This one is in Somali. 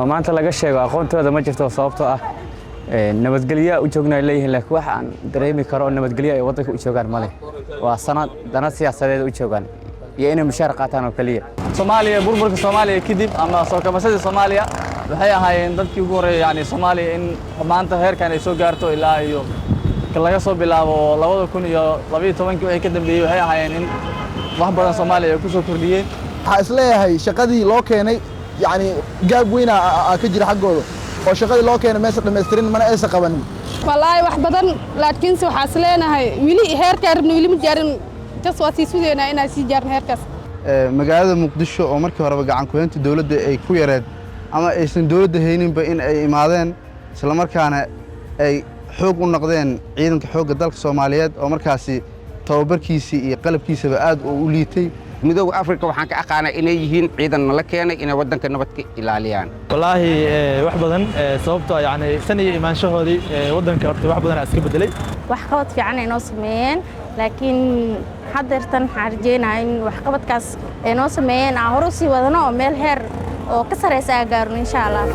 maanta laga sheego aqoontooda ma jirto sababtoo ah nabadgelyo u joognaa leeyihiin laakiin wax aan dareemi karo nabadgelyo ay wadanka u joogaan male waa sanad dana siyaasadeed u joogaan iyo inay mushaar qaataan oo kaliya Soomaaliya burburka Soomaaliya kadib ama soo kabashada Soomaaliya waxay ahaayeen dadkii ugu horeeyay yani Soomaaliya in maanta heerkan ay soo gaarto ilaa iyo laga soo bilaabo 2012 wixii ka dambeeyay waxay ahaayeen in wax badan Soomaaliya ay ku soo kordhiyeen waxa isleeyahay shaqadii loo keenay yani gaab weyn ka jira xaggooda oo shaqadii loo keenay meesha dhameystirin mana aysan qabanin wallahi wax badan laakiin waxa isleenahay wili heerka rabno wili ma jaarin tas waa sii suudeena inaan sii jaarno heerkaas magaalada Muqdisho oo markii horeba gacan ku haynta dawladda ay ku yareed ama aysan dawladda hayninba in ay imaadeen isla markaana ay xoog u noqdeen ciidanka xoogga dalka Soomaaliyeed oo markaasi tababarkiisii iyo qalabkiisaba aad u liitay midowga Afrika waxaan ka aqaanay inay yihiin ciidan la keenay inay wadanka nabadka ilaaliyaan wallahi wax badan sababtoo yani san iyo imaanshahoodii wadanka horta wax badan iska bedelay wax qabad fiican ay noo sameeyeen laakiin hadeertan waxaan rajeynayaa in wax qabadkaas ay noo sameeyeen aan hore u sii wadano oo meel heer oo ka sareysa gaarno insha Allah